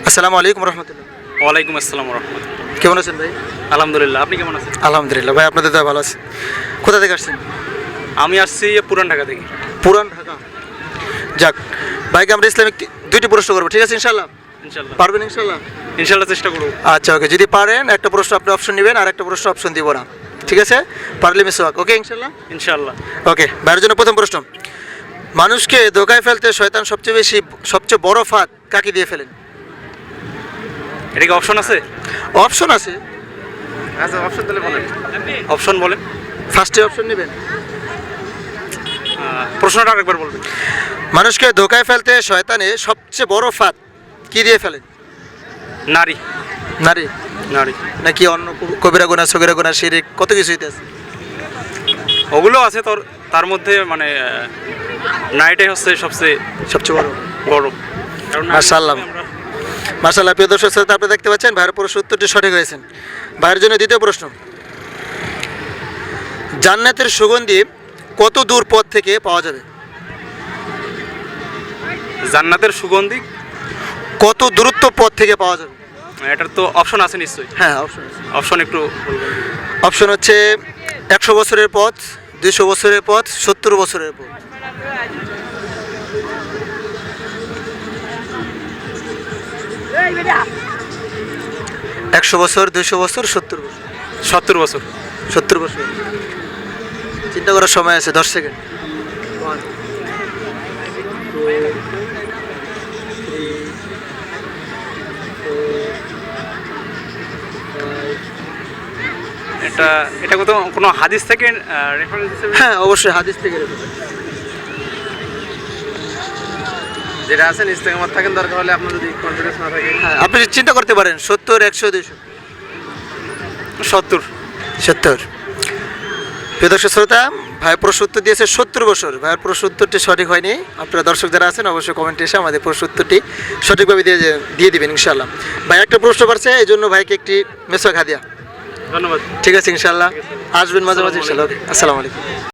আসসালামু আলাইকুম রহমতুল্লাহ। ওয়ালাইকুম আসসালাম রহমতুল্লাহ। কেমন আছেন ভাই? আলহামদুলিল্লাহ, আপনি কেমন আছেন? আলহামদুলিল্লাহ ভাই, আপনাদের তো ভালো আছে। কোথা থেকে আসছেন? আমি আসছি পুরান ঢাকা থেকে। পুরান ঢাকা। যাক, ভাইকে আমরা ইসলামিক দুইটি প্রশ্ন করবো, ঠিক আছে ইনশাল্লাহ? ইনশাল্লাহ পারবেন ইনশাল্লাহ? ইনশাল্লাহ চেষ্টা করব। আচ্ছা ওকে, যদি পারেন একটা প্রশ্ন আপনি অপশন নেবেন আর একটা প্রশ্ন অপশন দিব না, ঠিক আছে? পারলে মিসওয়াক, ওকে ইনশাল্লাহ? ইনশাল্লাহ। ওকে, ভাইয়ের জন্য প্রথম প্রশ্ন। মানুষকে ধোকায় ফেলতে শয়তান সবচেয়ে বড় ফাঁদ কাকে দিয়ে ফেলেন? এটা কি অপশন আছে? অপশন আছে। আচ্ছা, অপশন তাহলে বলেন। অপশন বলেন। ফার্স্টে অপশন নেবেন। প্রশ্নটা আরেকবার বলবেন। মানুষকে ধোকায় ফেলতে শয়তানে সবচেয়ে বড় ফাঁদ কি দিয়ে ফেলেন? নারী। নারী? নারী নাকি অন্য কবিরা গুনাহ, সগীরা গুনাহ, শিরক, কত কিছুই তো আছে। ওগুলো আছে, তার মধ্যে মানে নারীটাই হচ্ছে সবচেয়ে বড়। বড়। কারণ মাশাআল্লাহ। মাশাআল্লাহ, প্রিয় দর্শক শ্রোতা, আপনি দেখতে পাচ্ছেন ভাইয়ের পুরো উত্তরটি সঠিক হয়েছেন। ভাইয়ের জন্য দ্বিতীয় প্রশ্ন। জান্নাতের সুগন্ধি কত দূর পথ থেকে পাওয়া যাবে? জান্নাতের সুগন্ধি কত দূরত্ব পথ থেকে পাওয়া যাবে? এটার তো অপশন আছে নিশ্চয়ই। হ্যাঁ, অপশন আছে। অপশন একটু বলবেন। অপশন হচ্ছে 100 বছরের পথ, 200 বছরের পথ, 70 বছরের পথ। এই 100 বছর, 200 বছর, 70 বছর। 70 বছর। 70 বছর। চিন্তা করার সময় আছে 10 সেকেন্ড। এটা এটা কোনো হাদিস থেকে রেফারেন্স হিসেবে? হ্যাঁ, অবশ্যই হাদিস থেকে রেখেছে। যেটা আছে ইস্তেকামত থাকেন, দরকার হলে আপনার যদি কনফিডেন্স না থাকে। হ্যাঁ, আপনি চিন্তা করতে পারেন 70, 100, 200। 70। 70। প্রিয় দর্শক শ্রোতা, ভাইয়ের প্রশ্ন উত্তর দিয়েছে 70 বছর। ভাইয়ের প্রশ্ন উত্তরটি সঠিক হয়নি। আপনারা দর্শক যারা আছেন অবশ্যই কমেন্টে এসে আমাদের প্রশ্ন উত্তরটি সঠিকভাবে দিয়ে দিবেন ইনশাল্লাহ। ভাই একটা প্রশ্ন পারছে, এই জন্য ভাইকে একটি মেসওয়াক হাদিয়া। ধন্যবাদ। ঠিক আছে ইনশাল্লাহ, আসবেন মাঝে মাঝে ইনশাল্লাহ। ওকে, আসসালামু আলাইকুম।